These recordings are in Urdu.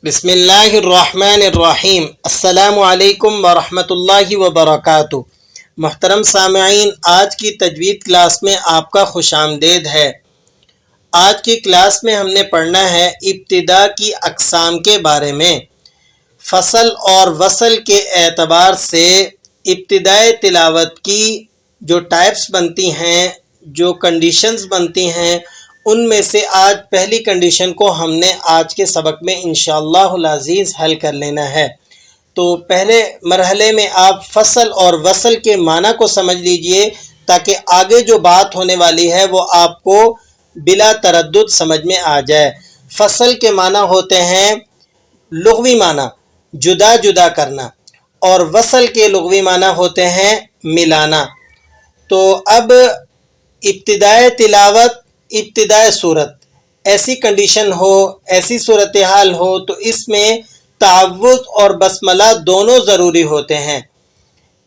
بسم اللہ الرحمن الرحیم۔ السلام علیکم ورحمۃ اللہ وبرکاتہ۔ محترم سامعین، آج کی تجوید کلاس میں آپ کا خوش آمدید ہے۔ آج کی کلاس میں ہم نے پڑھنا ہے ابتدا کی اقسام کے بارے میں۔ فصل اور وصل کے اعتبار سے ابتدائے تلاوت کی جو ٹائپس بنتی ہیں، جو کنڈیشنز بنتی ہیں، ان میں سے آج پہلی کنڈیشن کو ہم نے آج کے سبق میں انشاءاللہ العزیز حل کر لینا ہے۔ تو پہلے مرحلے میں آپ فصل اور وصل کے معنی کو سمجھ لیجئے تاکہ آگے جو بات ہونے والی ہے وہ آپ کو بلا تردد سمجھ میں آ جائے۔ فصل کے معنی ہوتے ہیں لغوی معنی جدا جدا کرنا، اور وصل کے لغوی معنی ہوتے ہیں ملانا۔ تو اب ابتدائے تلاوت، ابتدائے صورت، ایسی کنڈیشن ہو، ایسی صورتحال ہو تو اس میں تعوذ اور بسملہ دونوں ضروری ہوتے ہیں۔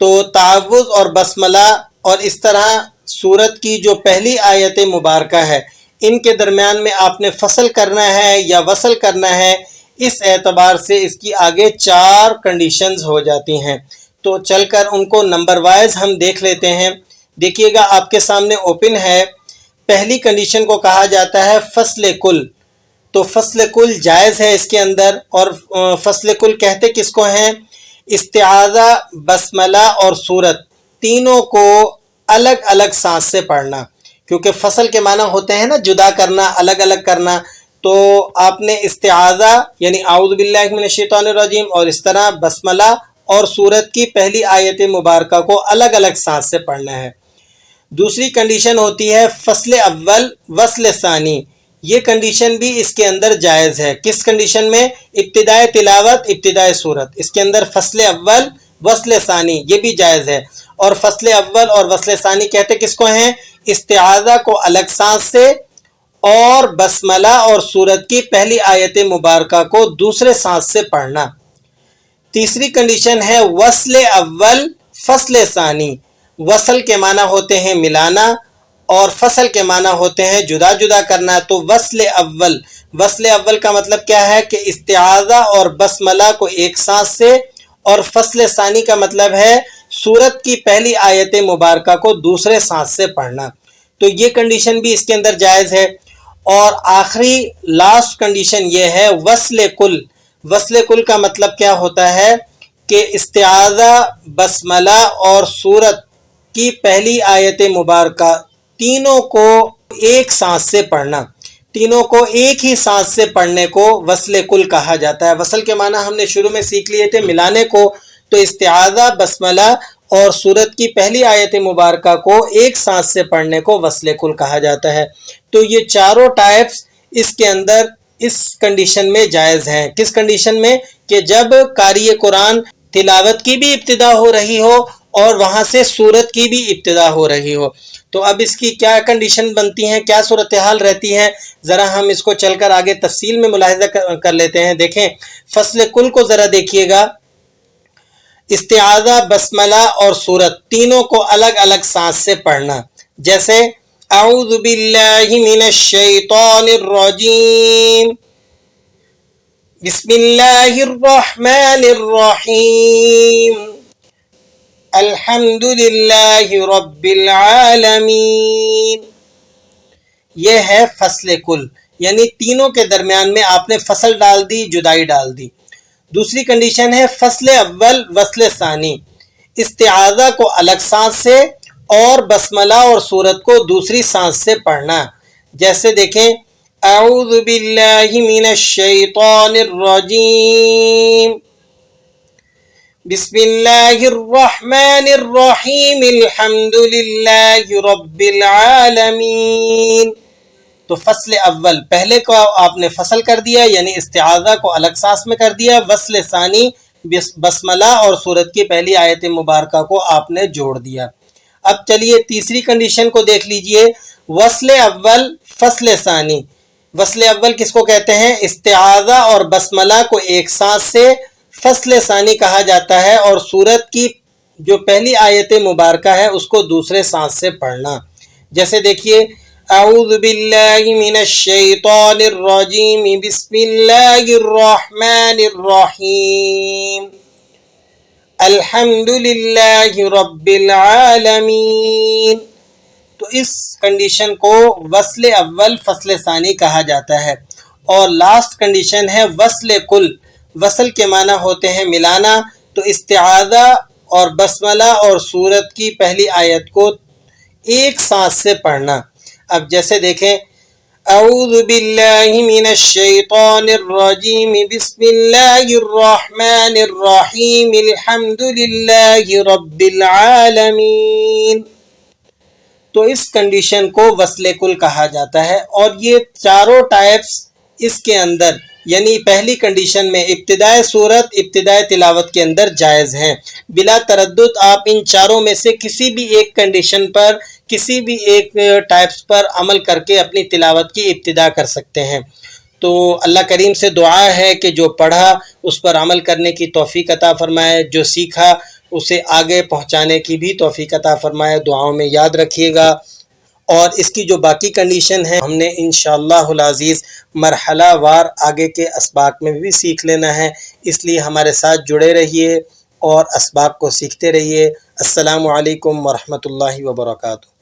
تو تعوذ اور بسملہ اور اس طرح سورت کی جو پہلی آیت مبارکہ ہے، ان کے درمیان میں آپ نے فصل کرنا ہے یا وصل کرنا ہے، اس اعتبار سے اس کی آگے 4 کنڈیشنز ہو جاتی ہیں۔ تو چل کر ان کو نمبر وائز ہم دیکھ لیتے ہیں۔ دیکھیے گا آپ کے سامنے اوپن ہے۔ پہلی کنڈیشن کو کہا جاتا ہے فصل کل۔ تو فصل کل جائز ہے اس کے اندر، اور فصل کل کہتے کس کو ہیں؟ استعاذہ، بسملہ اور سورت تینوں کو الگ الگ سانس سے پڑھنا، کیونکہ فصل کے معنی ہوتے ہیں نا جدا کرنا، الگ الگ کرنا۔ تو آپ نے استعاذہ یعنی اعوذ باللہ من الشیطان الرجیم اور اس طرح بسملہ اور سورت کی پہلی آیت مبارکہ کو الگ الگ سانس سے پڑھنا ہے۔ دوسری کنڈیشن ہوتی ہے فصل اول وصل ثانی۔ یہ کنڈیشن بھی اس کے اندر جائز ہے۔ کس کنڈیشن میں؟ ابتدائے تلاوت، ابتدائے صورت، اس کے اندر فصل اول وصل ثانی یہ بھی جائز ہے۔ اور فصل اول اور وصل ثانی کہتے کس کو ہیں؟ استعاذہ کو الگ سانس سے اور بسملہ اور سورت کی پہلی آیت مبارکہ کو دوسرے سانس سے پڑھنا۔ تیسری کنڈیشن ہے وصل اول فصل ثانی۔ وصل کے معنی ہوتے ہیں ملانا اور فصل کے معنی ہوتے ہیں جدا جدا کرنا۔ تو وصل اول کا مطلب کیا ہے کہ استعاذہ اور بسملہ کو ایک سانس سے، اور فصل ثانی کا مطلب ہے سورت کی پہلی آیت مبارکہ کو دوسرے سانس سے پڑھنا۔ تو یہ کنڈیشن بھی اس کے اندر جائز ہے۔ اور آخری لاسٹ کنڈیشن یہ ہے وصل کل۔ وصل کل کا مطلب کیا ہوتا ہے کہ استعاذہ، بسملہ اور سورت کی پہلی آیت مبارکہ تینوں کو ایک سانس سے پڑھنا۔ تینوں کو ایک ہی سانس سے پڑھنے کو وصل کل کہا جاتا ہے۔ وصل کے معنی ہم نے شروع میں سیکھ لیے تھے ملانے کو، تو استعاذہ، بسملہ اور سورت کی پہلی آیت مبارکہ کو ایک سانس سے پڑھنے کو وصل کل کہا جاتا ہے۔ تو یہ چاروں ٹائپس اس کے اندر اس کنڈیشن میں جائز ہیں۔ کس کنڈیشن میں؟ کہ جب قاری قرآن تلاوت کی بھی ابتدا ہو رہی ہو اور وہاں سے سورت کی بھی ابتدا ہو رہی ہو۔ تو اب اس کی کیا کنڈیشن بنتی ہیں، کیا صورتحال رہتی ہے، ذرا ہم اس کو چل کر آگے تفصیل میں ملاحظہ کر لیتے ہیں۔ دیکھیں فصل کل کو ذرا دیکھیے گا۔ استعاذہ، بسملہ اور سورت تینوں کو الگ الگ سانس سے پڑھنا، جیسے اعوذ باللہ من الشیطان الرجیم، بسم اللہ الرحمن الرحیم، الحمد للہ رب العالمین۔ یہ ہے فصل کل، یعنی تینوں کے درمیان میں آپ نے فصل ڈال دی، جدائی ڈال دی۔ دوسری کنڈیشن ہے فصل اول وصل ثانی۔ استعاذہ کو الگ سانس سے اور بسملہ اور سورت کو دوسری سانس سے پڑھنا، جیسے دیکھیں اعوذ باللہ من الشیطان الرجیم، بسم اللہ الرحمن الرحیم، الحمد للہ رب العالمین۔ تو فصل اول پہلے کو آپ نے فصل کر دیا، یعنی استعاذہ کو الگ سانس میں کر دیا۔ وصل ثانی بسملہ اور سورت کی پہلی آیت مبارکہ کو آپ نے جوڑ دیا۔ اب چلیے تیسری کنڈیشن کو دیکھ لیجئے، وصل اول فصل ثانی۔ وصل اول کس کو کہتے ہیں؟ استعاذہ اور بسملہ کو ایک سانس سے فصل ثانی کہا جاتا ہے، اور سورت کی جو پہلی آیت مبارکہ ہے اس کو دوسرے سانس سے پڑھنا، جیسے دیکھیے اعوذ باللہ من الشیطان الرجیم بسم اللہ الرحمن الرحیم الحمد للہ رب العالمین۔ تو اس کنڈیشن کو وصل اول فصل ثانی کہا جاتا ہے، اور لاسٹ کنڈیشن ہے وصل کل۔ وصل کے معنی ہوتے ہیں ملانا، تو استعاذہ اور بسملہ اور سورت کی پہلی آیت کو ایک سانس سے پڑھنا۔ اب جیسے دیکھیں، اعوذ باللہ من الشیطان الرجیم بسم اللہ الرحمن الرحیم الحمد للہ رب العالمین۔ تو اس کنڈیشن کو وصل کل کہا جاتا ہے، اور یہ چاروں ٹائپس اس کے اندر، یعنی پہلی کنڈیشن میں ابتدائے صورت ابتدائے تلاوت کے اندر جائز ہیں۔ بلا تردد آپ ان چاروں میں سے کسی بھی ایک کنڈیشن پر، کسی بھی ایک ٹائپس پر عمل کر کے اپنی تلاوت کی ابتدا کر سکتے ہیں۔ تو اللہ کریم سے دعا ہے کہ جو پڑھا اس پر عمل کرنے کی توفیق عطا فرمائے، جو سیکھا اسے آگے پہنچانے کی بھی توفیق عطا فرمائے۔ دعاؤں میں یاد رکھیے گا، اور اس کی جو باقی کنڈیشن ہے ہم نے انشاءاللہ العزیز مرحلہ وار آگے کے اسباق میں بھی سیکھ لینا ہے، اس لیے ہمارے ساتھ جڑے رہیے اور اسباق کو سیکھتے رہیے۔ السلام علیکم ورحمۃ اللہ وبرکاتہ۔